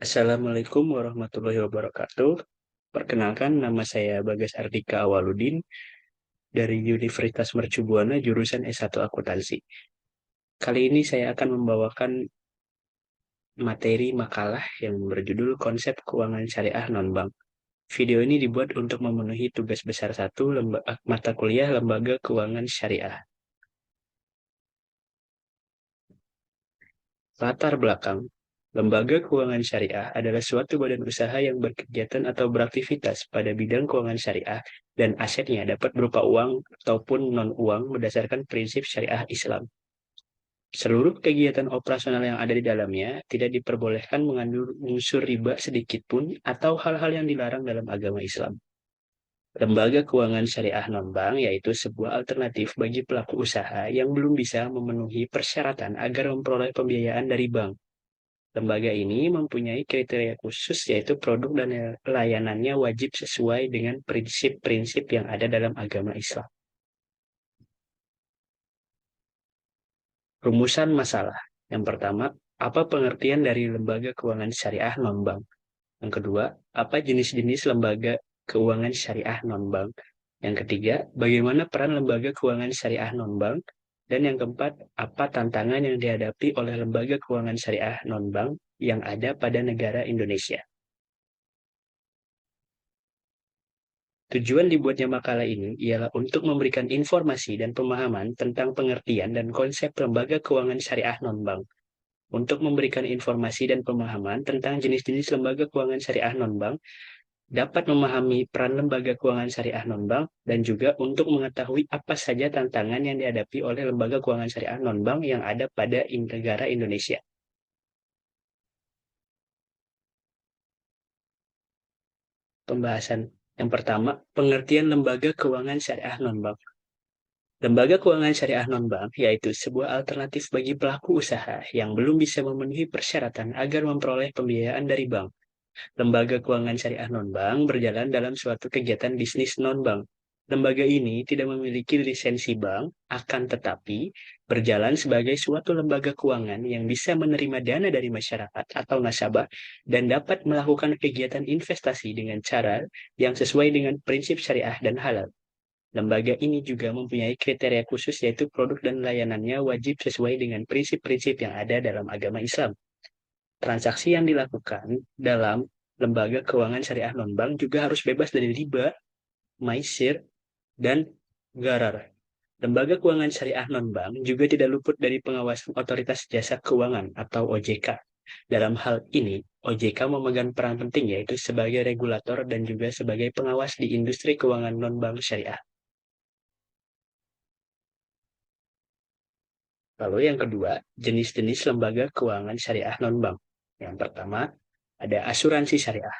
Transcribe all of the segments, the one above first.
Assalamualaikum warahmatullahi wabarakatuh. Perkenalkan, nama saya Bagas Ardika Awaludin dari Universitas Mercu Buana jurusan S1 Akuntansi. Kali ini saya akan membawakan materi makalah yang berjudul Konsep Keuangan Syariah Non-Bank. Video ini dibuat untuk memenuhi tugas besar satu mata kuliah Lembaga Keuangan Syariah. Latar belakang. Lembaga Keuangan Syariah adalah suatu badan usaha yang berkegiatan atau beraktivitas pada bidang keuangan syariah dan asetnya dapat berupa uang ataupun non-uang berdasarkan prinsip syariah Islam. Seluruh kegiatan operasional yang ada di dalamnya tidak diperbolehkan mengandung unsur riba sedikit pun atau hal-hal yang dilarang dalam agama Islam. Lembaga keuangan syariah non-bank yaitu sebuah alternatif bagi pelaku usaha yang belum bisa memenuhi persyaratan agar memperoleh pembiayaan dari bank. Lembaga ini mempunyai kriteria khusus yaitu produk dan layanannya wajib sesuai dengan prinsip-prinsip yang ada dalam agama Islam. Rumusan masalah. Yang pertama, apa pengertian dari lembaga keuangan syariah non-bank? Yang kedua, apa jenis-jenis lembaga keuangan syariah non-bank? Yang ketiga, bagaimana peran lembaga keuangan syariah non-bank? Dan yang keempat, apa tantangan yang dihadapi oleh lembaga keuangan syariah non-bank yang ada pada negara Indonesia? Tujuan dibuatnya makalah ini ialah untuk memberikan informasi dan pemahaman tentang pengertian dan konsep lembaga keuangan syariah non-bank, untuk memberikan informasi dan pemahaman tentang jenis-jenis lembaga keuangan syariah non-bank, dapat memahami peran lembaga keuangan syariah non-bank, dan juga untuk mengetahui apa saja tantangan yang dihadapi oleh lembaga keuangan syariah non-bank yang ada pada negara Indonesia. Pembahasan yang pertama, pengertian lembaga keuangan syariah non-bank. Lembaga keuangan syariah non-bank yaitu sebuah alternatif bagi pelaku usaha yang belum bisa memenuhi persyaratan agar memperoleh pembiayaan dari bank. Lembaga keuangan syariah non-bank berjalan dalam suatu kegiatan bisnis non-bank. Lembaga ini tidak memiliki lisensi bank, akan tetapi berjalan sebagai suatu lembaga keuangan yang bisa menerima dana dari masyarakat atau nasabah dan dapat melakukan kegiatan investasi dengan cara yang sesuai dengan prinsip syariah dan halal. Lembaga ini juga mempunyai kriteria khusus yaitu produk dan layanannya wajib sesuai dengan prinsip-prinsip yang ada dalam agama Islam. Transaksi yang dilakukan dalam lembaga keuangan syariah non-bank juga harus bebas dari riba, maisir, dan gharar. Lembaga keuangan syariah non-bank juga tidak luput dari pengawasan Otoritas Jasa Keuangan atau OJK. Dalam hal ini, OJK memegang peran penting yaitu sebagai regulator dan juga sebagai pengawas di industri keuangan non-bank syariah. Lalu yang kedua, jenis-jenis lembaga keuangan syariah non-bank. Yang pertama, ada asuransi syariah.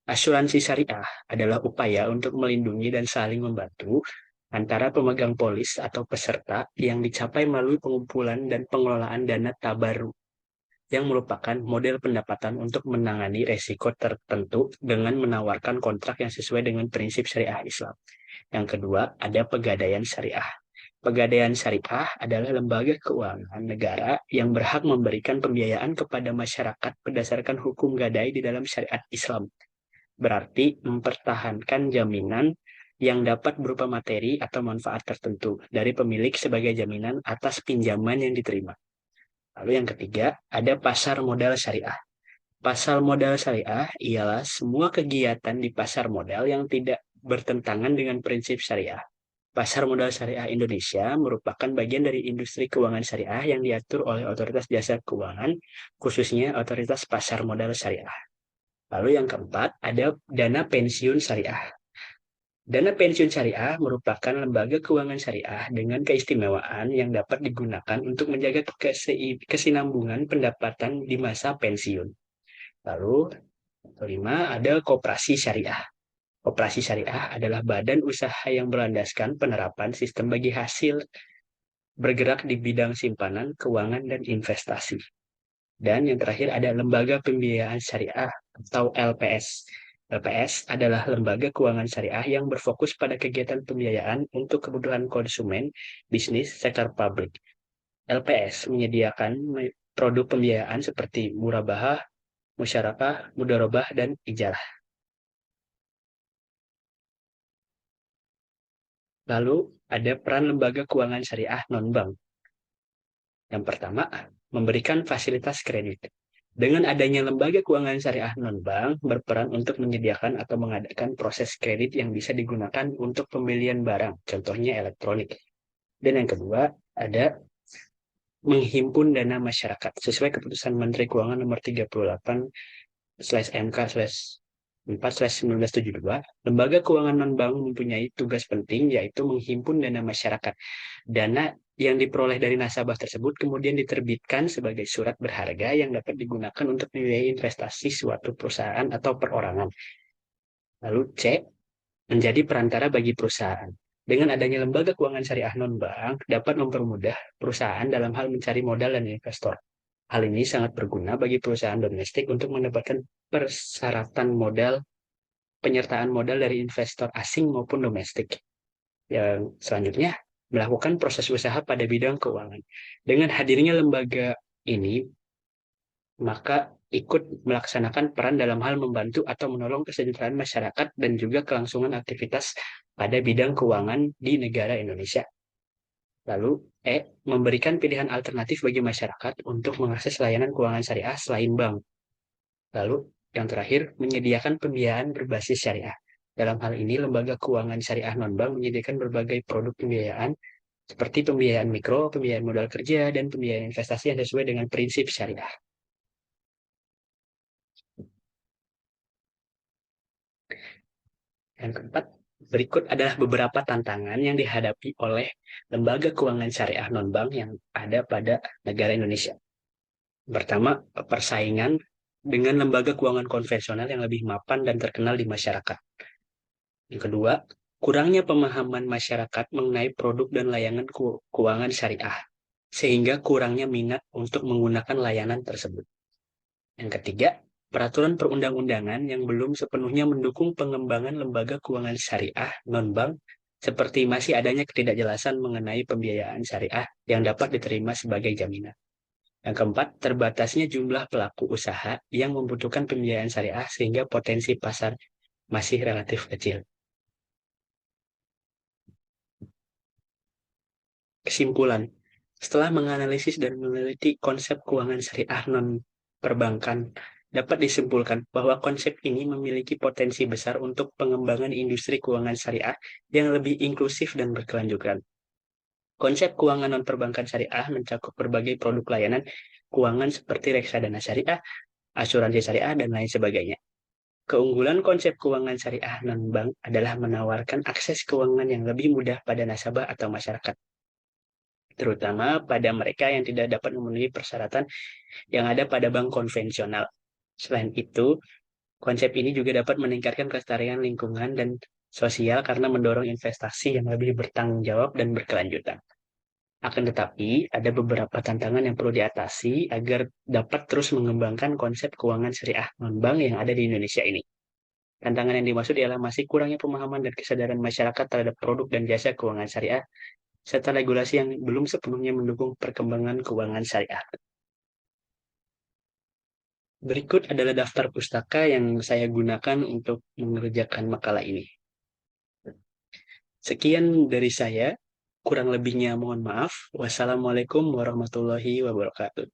Asuransi syariah adalah upaya untuk melindungi dan saling membantu antara pemegang polis atau peserta yang dicapai melalui pengumpulan dan pengelolaan dana tabaruk, yang merupakan model pendapatan untuk menangani resiko tertentu dengan menawarkan kontrak yang sesuai dengan prinsip syariah Islam. Yang kedua, ada pegadaian syariah. Pegadaian syariah adalah lembaga keuangan negara yang berhak memberikan pembiayaan kepada masyarakat berdasarkan hukum gadai di dalam syariat Islam. Berarti mempertahankan jaminan yang dapat berupa materi atau manfaat tertentu dari pemilik sebagai jaminan atas pinjaman yang diterima. Lalu yang ketiga, ada pasar modal syariah. Pasar modal syariah ialah semua kegiatan di pasar modal yang tidak bertentangan dengan prinsip syariah. Pasar modal syariah Indonesia merupakan bagian dari industri keuangan syariah yang diatur oleh Otoritas Jasa Keuangan, khususnya Otoritas Pasar Modal Syariah. Lalu yang keempat, ada dana pensiun syariah. Dana pensiun syariah merupakan lembaga keuangan syariah dengan keistimewaan yang dapat digunakan untuk menjaga kesinambungan pendapatan di masa pensiun. Lalu, kelima, ada koperasi syariah. Koperasi syariah adalah badan usaha yang berlandaskan penerapan sistem bagi hasil bergerak di bidang simpanan, keuangan, dan investasi. Dan yang terakhir ada lembaga pembiayaan syariah atau LPS. LPS adalah lembaga keuangan syariah yang berfokus pada kegiatan pembiayaan untuk kebutuhan konsumen, bisnis, sektor publik. LPS menyediakan produk pembiayaan seperti murabahah, musyarakah, mudharabah, dan ijarah. Lalu ada peran lembaga keuangan syariah non-bank. Yang pertama, memberikan fasilitas kredit. Dengan adanya lembaga keuangan syariah non-bank berperan untuk menyediakan atau mengadakan proses kredit yang bisa digunakan untuk pembelian barang, contohnya elektronik. Dan yang kedua, ada menghimpun dana masyarakat. Sesuai keputusan Menteri Keuangan nomor 38/MK/4/1972, lembaga keuangan non-bank mempunyai tugas penting yaitu menghimpun dana masyarakat. Dana yang diperoleh dari nasabah tersebut kemudian diterbitkan sebagai surat berharga yang dapat digunakan untuk membiayai investasi suatu perusahaan atau perorangan. Lalu C, menjadi perantara bagi perusahaan. Dengan adanya lembaga keuangan syariah non-bank dapat mempermudah perusahaan dalam hal mencari modal dan investor. Hal ini sangat berguna bagi perusahaan domestik untuk mendapatkan persyaratan modal, penyertaan modal dari investor asing maupun domestik. Yang selanjutnya, melakukan proses usaha pada bidang keuangan. Dengan hadirnya lembaga ini, maka ikut melaksanakan peran dalam hal membantu atau menolong kesejahteraan masyarakat dan juga kelangsungan aktivitas pada bidang keuangan di negara Indonesia. Lalu, memberikan pilihan alternatif bagi masyarakat untuk mengakses layanan keuangan syariah selain bank. Lalu, yang terakhir, menyediakan pembiayaan berbasis syariah. Dalam hal ini, lembaga keuangan syariah non-bank menyediakan berbagai produk pembiayaan seperti pembiayaan mikro, pembiayaan modal kerja, dan pembiayaan investasi yang sesuai dengan prinsip syariah. Yang keempat, berikut adalah beberapa tantangan yang dihadapi oleh lembaga keuangan syariah non-bank yang ada pada negara Indonesia. Pertama, persaingan dengan lembaga keuangan konvensional yang lebih mapan dan terkenal di masyarakat. Yang kedua, kurangnya pemahaman masyarakat mengenai produk dan layanan keuangan syariah, sehingga kurangnya minat untuk menggunakan layanan tersebut. Yang ketiga, peraturan perundang-undangan yang belum sepenuhnya mendukung pengembangan lembaga keuangan syariah non-bank, seperti masih adanya ketidakjelasan mengenai pembiayaan syariah yang dapat diterima sebagai jaminan. Yang keempat, terbatasnya jumlah pelaku usaha yang membutuhkan pembiayaan syariah sehingga potensi pasar masih relatif kecil. Kesimpulan, setelah menganalisis dan meneliti konsep keuangan syariah non-perbankan, dapat disimpulkan bahwa konsep ini memiliki potensi besar untuk pengembangan industri keuangan syariah yang lebih inklusif dan berkelanjutan. Konsep keuangan non-perbankan syariah mencakup berbagai produk layanan keuangan seperti reksadana syariah, asuransi syariah, dan lain sebagainya. Keunggulan konsep keuangan syariah non-bank adalah menawarkan akses keuangan yang lebih mudah pada nasabah atau masyarakat, terutama pada mereka yang tidak dapat memenuhi persyaratan yang ada pada bank konvensional. Selain itu, konsep ini juga dapat meningkatkan kelestarian lingkungan dan sosial karena mendorong investasi yang lebih bertanggung jawab dan berkelanjutan. Akan tetapi, ada beberapa tantangan yang perlu diatasi agar dapat terus mengembangkan konsep keuangan syariah non-bank yang ada di Indonesia ini. Tantangan yang dimaksud ialah masih kurangnya pemahaman dan kesadaran masyarakat terhadap produk dan jasa keuangan syariah, serta regulasi yang belum sepenuhnya mendukung perkembangan keuangan syariah. Berikut adalah daftar pustaka yang saya gunakan untuk mengerjakan makalah ini. Sekian dari saya, kurang lebihnya mohon maaf. Wassalamualaikum warahmatullahi wabarakatuh.